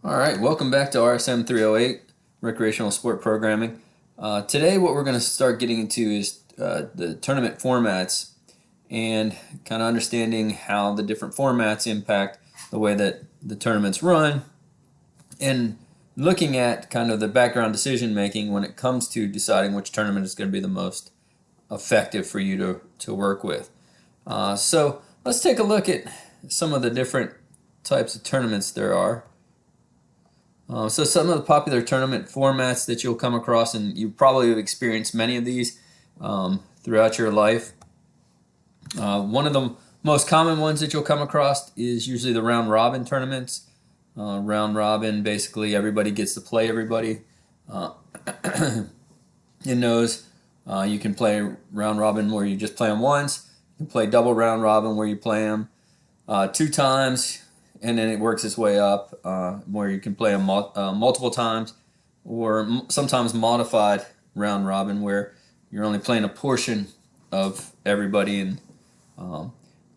All right, welcome back to RSM 308, Recreational Sport Programming. Today what we're going to start getting into is the tournament formats and kind of understanding how the different formats impact the way that the tournaments run, and looking at kind of the background decision making when it comes to deciding which tournament is going to be the most effective for you to work with. So let's take a look at some of the different types of tournaments there are. So some of the popular tournament formats that you'll come across, and you probably have experienced many of these throughout your life. One of the most common ones that you'll come across is usually the round robin tournaments. Round robin, basically everybody gets to play everybody. In those, you can play round robin where you just play them once. You can play double round robin where you play them 2 times. And then it works its way up where you can play them multiple times, or sometimes modified round robin where you're only playing a portion of everybody. And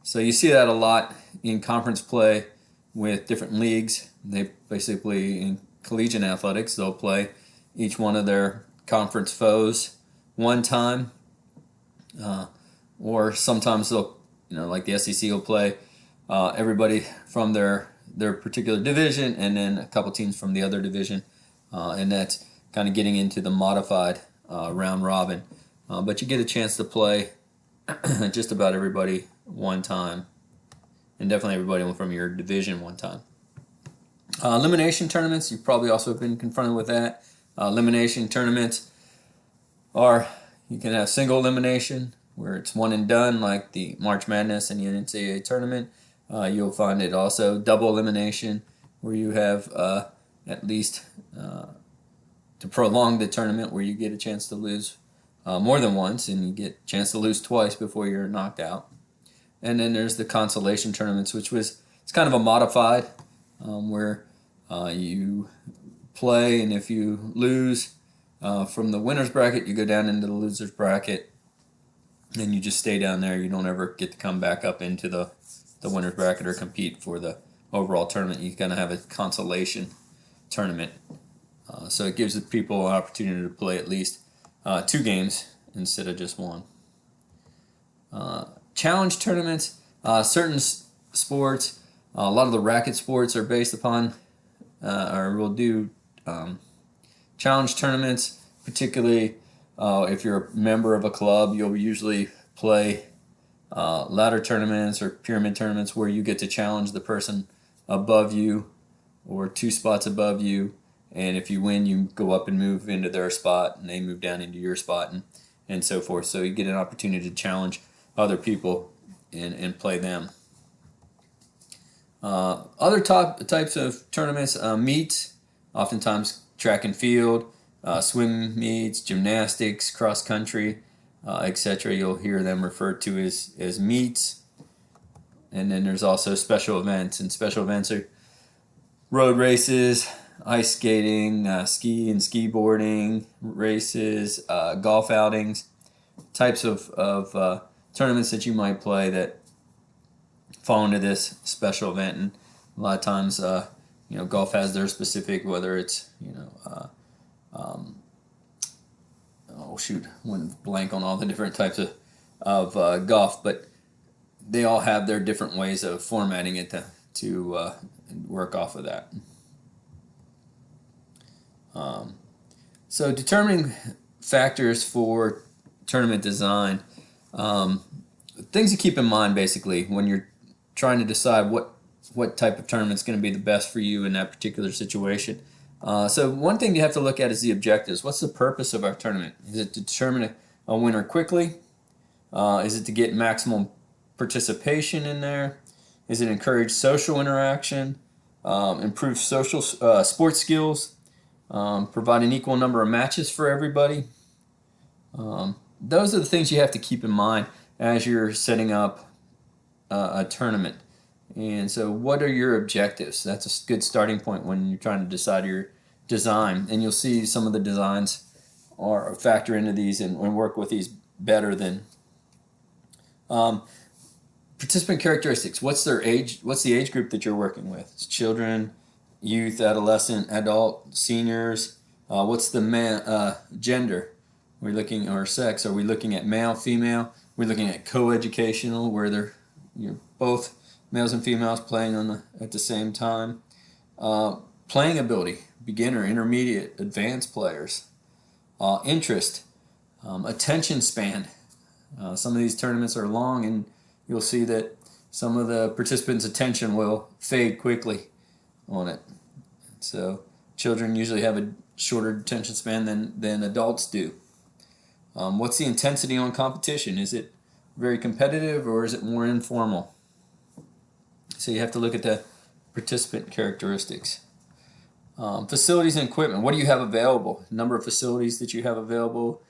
so you see that a lot in conference play with different leagues. They basically, in collegiate athletics, they'll play each one of their conference foes one time, or sometimes they'll, like the SEC will play everybody from their particular division, and then a couple teams from the other division, and that's kind of getting into the modified round robin. But you get a chance to play just about everybody one time, and definitely everybody from your division one time. Elimination tournaments, you've probably also been confronted with that. Elimination tournaments are, you can have single elimination where it's one and done, like the March Madness and the NCAA tournament. You'll find it also double elimination, where you have at least to prolong the tournament, where you get a chance to lose more than once, and you get a chance to lose twice before you're knocked out. And then there's the consolation tournaments, it's kind of a modified, where you play, and if you lose from the winner's bracket, you go down into the loser's bracket, and you just stay down there. You don't ever get to come back up into the winner's bracket or compete for the overall tournament. You kind of have a consolation tournament. So it gives the people an opportunity to play at least 2 games instead of just one. Challenge tournaments, certain sports, a lot of the racket sports are based upon, or will do challenge tournaments, particularly if you're a member of a club. You'll usually play ladder tournaments or pyramid tournaments where you get to challenge the person above you or 2 spots above you, and if you win, you go up and move into their spot, and they move down into your spot, and so forth. So you get an opportunity to challenge other people and play them. Other types of tournaments, meets, oftentimes track and field, swim meets, gymnastics, cross country, etc. You'll hear them referred to as meets. And then there's also special events, and special events are road races, ice skating, ski and ski-boarding races, golf outings, types of tournaments that you might play that fall into this special event. And a lot of times, golf has their specific, whether it's, went blank on all the different types of golf, but they all have their different ways of formatting it to work off of that. So determining factors for tournament design, things to keep in mind basically when you're trying to decide what type of tournament is going to be the best for you in that particular situation. So one thing you have to look at is the objectives. What's the purpose of our tournament? Is it to determine a winner quickly? Is it to get maximum participation in there? Is it encourage social interaction, improve social sports skills, provide an equal number of matches for everybody? Those are the things you have to keep in mind as you're setting up a tournament. And so what are your objectives? That's a good starting point when you're trying to decide your design. And you'll see some of the designs are factor into these and work with these better than participant characteristics. What's their age? What's the age group that you're working with? It's children, youth, adolescent, adult, seniors. What's the gender? We're looking, or sex. Are we looking at male, female? We're looking at co-educational, where you're both males and females playing at the same time. Playing ability, beginner, intermediate, advanced players. Interest, attention span. Some of these tournaments are long, and you'll see that some of the participants' attention will fade quickly on it. So children usually have a shorter attention span than adults do. What's the intensity on competition? Is it very competitive or is it more informal? So you have to look at the participant characteristics. Facilities and equipment. What do you have available? Number of facilities that you have available,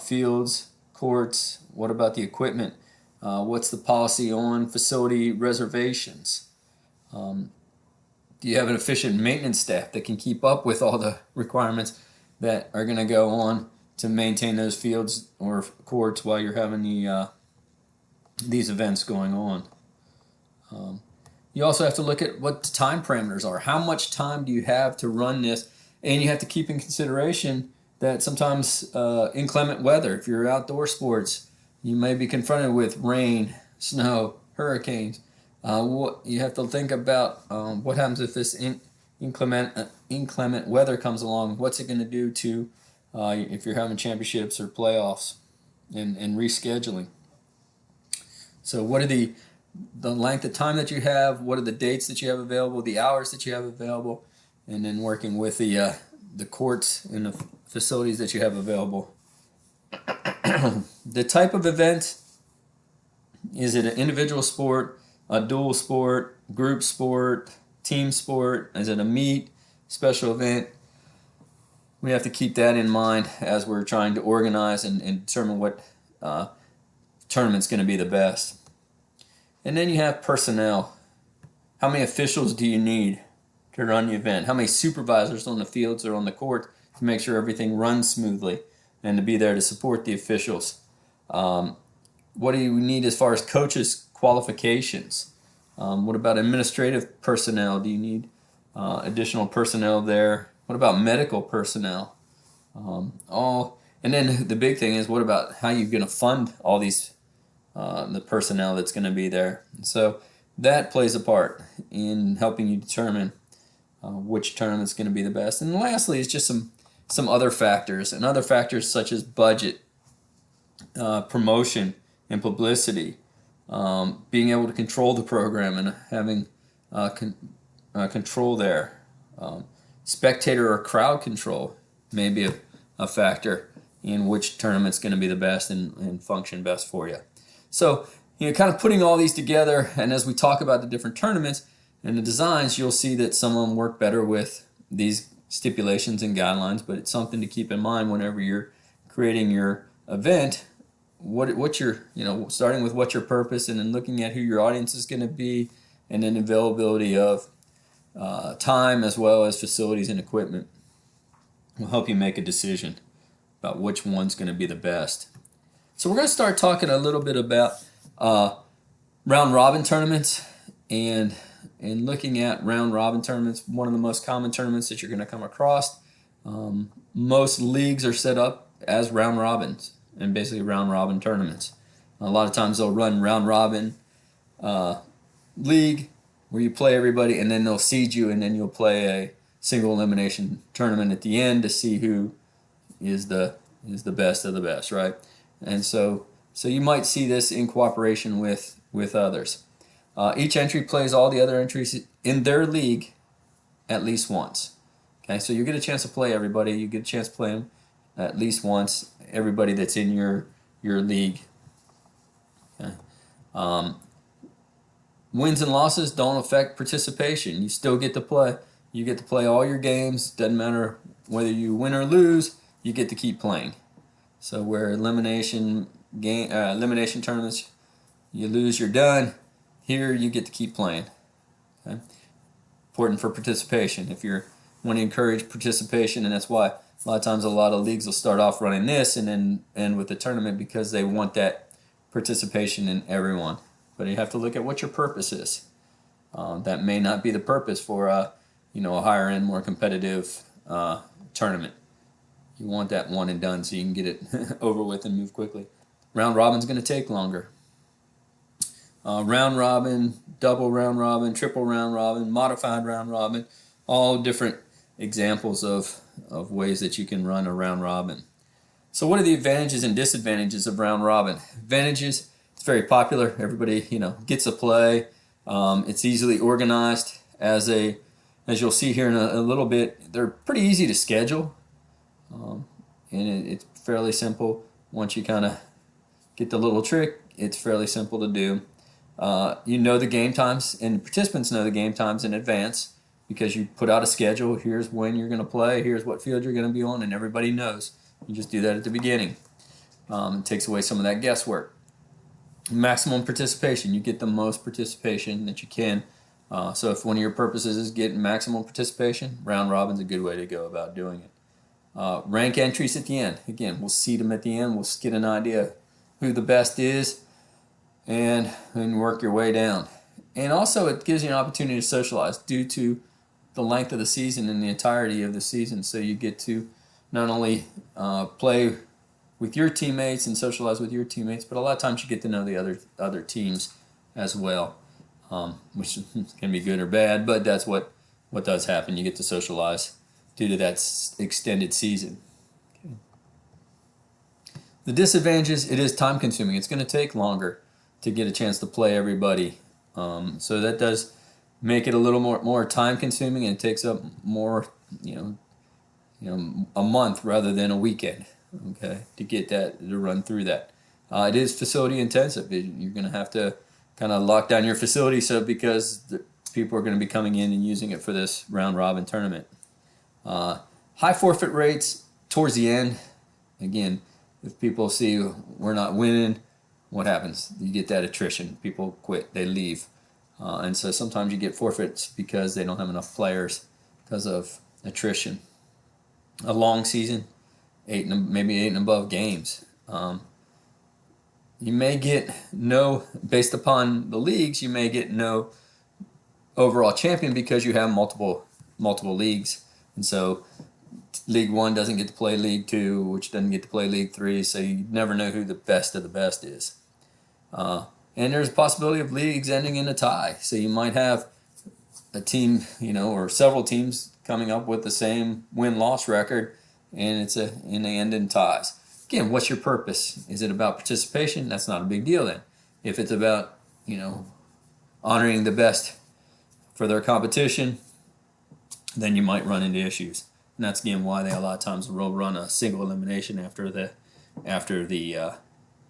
fields, courts. What about the equipment? What's the policy on facility reservations? Do you have an efficient maintenance staff that can keep up with all the requirements that are going to go on to maintain those fields or courts while you're having these events going on? You also have to look at what the time parameters are. How much time do you have to run this? And you have to keep in consideration that sometimes inclement weather, if you're outdoor sports, you may be confronted with rain, snow, hurricanes. You have to think about what happens if this inclement weather comes along. What's it going to do to if you're having championships or playoffs and rescheduling? So what are the length of time that you have? What are the dates that you have available? The hours that you have available? And then working with the courts and the facilities that you have available. The type of event, is it an individual sport, a dual sport, group sport, team sport? Is it a meet, special event? We have to keep that in mind as we're trying to organize and determine what tournament's going to be the best. And then you have personnel. How many officials do you need to run the event? How many supervisors on the fields or on the court to make sure everything runs smoothly and to be there to support the officials? What do you need as far as coaches' qualifications? What about administrative personnel? Do you need additional personnel there? What about medical personnel? And then the big thing is, what about how you're going to fund all these the personnel that's going to be there? So that plays a part in helping you determine which tournament's going to be the best. And lastly is just some other factors, and other factors such as budget, promotion, and publicity, being able to control the program and having control there. Spectator or crowd control may be a factor in which tournament's going to be the best and function best for you. So, kind of putting all these together, and as we talk about the different tournaments and the designs, you'll see that some of them work better with these stipulations and guidelines, but it's something to keep in mind whenever you're creating your event. What your, starting with what's your purpose, and then looking at who your audience is going to be, and then availability of time as well as facilities and equipment will help you make a decision about which one's going to be the best. So we're going to start talking a little bit about round robin tournaments and looking at round robin tournaments. One of the most common tournaments that you're going to come across. Most leagues are set up as round robins and basically round robin tournaments. A lot of times they'll run round robin league where you play everybody, and then they'll seed you, and then you'll play a single elimination tournament at the end to see who is the best of the best, right? And so you might see this in cooperation with others. Each entry plays all the other entries in their league at least once. Okay, so you get a chance to play everybody. You get a chance to play them at least once, everybody that's in your league. Okay. Wins and losses don't affect participation. You still get to play. You get to play all your games. Doesn't matter whether you win or lose. You get to keep playing. So where elimination tournaments, you lose, you're done. Here you get to keep playing. Okay? Important for participation. If you want to encourage participation, and that's why a lot of times a lot of leagues will start off running this and then end with the tournament, because they want that participation in everyone. But you have to look at what your purpose is. That may not be the purpose for a higher end, more competitive tournament. You want that one and done so you can get it over with and move quickly. Round robin's going to take longer. Round robin, double round robin, triple round robin, modified round robin, all different examples of ways that you can run a round robin. So what are the advantages and disadvantages of round robin? Advantages, it's very popular. Everybody, gets to play. It's easily organized. As you'll see here in a little bit, they're pretty easy to schedule. And it's fairly simple. Once you kind of get the little trick, it's fairly simple to do. You know the game times, and participants know the game times in advance because you put out a schedule. Here's when you're going to play. Here's what field you're going to be on, and everybody knows. You just do that at the beginning. It takes away some of that guesswork. Maximum participation. You get the most participation that you can. So if one of your purposes is getting maximum participation, round robin's a good way to go about doing it. Rank entries at the end. Again, we'll seed them at the end. We'll get an idea who the best is and work your way down. And also it gives you an opportunity to socialize due to the length of the season and the entirety of the season. So you get to not only play with your teammates and socialize with your teammates, but a lot of times you get to know the other teams as well, which can be good or bad, but that's what does happen. You get to socialize due to that extended season. Okay. The disadvantages, it is time consuming. It's going to take longer to get a chance to play everybody. So that does make it a little more time consuming, and it takes up more, a month rather than a weekend, okay, to get that, to run through that. It is facility intensive. You're going to have to kind of lock down your facility because people are going to be coming in and using it for this round robin tournament. High forfeit rates towards the end. Again, if people see we're not winning, what happens? You get that attrition. People quit. They leave. And so sometimes you get forfeits because they don't have enough players because of attrition. A long season, maybe 8 and above games. You may get based upon the leagues, you may get no overall champion because you have multiple leagues. And so League 1 doesn't get to play League 2, which doesn't get to play League 3, so you never know who the best of the best is. And there's a possibility of leagues ending in a tie. So you might have a team, or several teams coming up with the same win-loss record, and they end in ties. Again, what's your purpose? Is it about participation? That's not a big deal then. If it's about, honoring the best for their competition, then you might run into issues. And that's again why they a lot of times will run a single elimination after the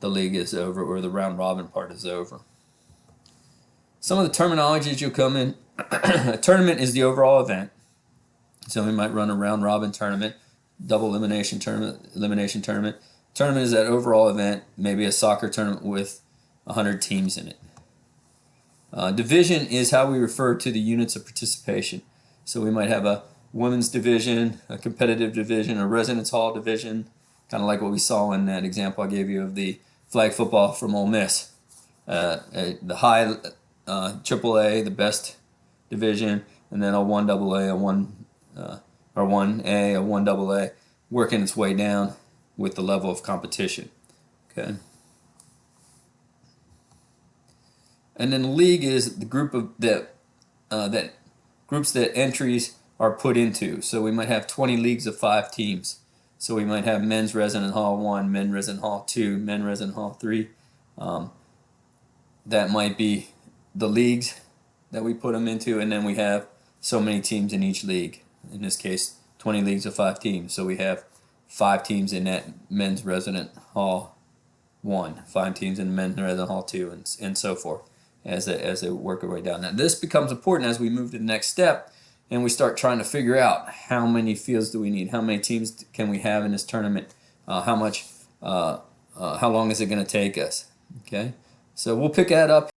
league is over or the round robin part is over. Some of the terminologies you'll come in. A tournament is the overall event. So we might run a round robin tournament, double elimination tournament. Tournament is that overall event, maybe a soccer tournament with 100 teams in it. Division is how we refer to the units of participation. So we might have a women's division, a competitive division, a residence hall division, kind of like what we saw in that example I gave you of the flag football from Ole Miss. The high AAA, the best division, and then a 1AA, or 1A, a 1AA, working its way down with the level of competition. Okay. And then the league is the group of that groups that entries are put into. So we might have 20 leagues of 5 teams. So we might have men's resident hall 1, men's resident hall 2, men's resident hall 3. That might be the leagues that we put them into, and then we have so many teams in each league. In this case, 20 leagues of 5 teams. So we have 5 teams in that men's resident hall 1, 5 teams in men's resident hall 2, and so forth as they work their way down. Now this becomes important as we move to the next step and we start trying to figure out how many fields do we need, how many teams can we have in this tournament, how long is it going to take us. Okay, so we'll pick that up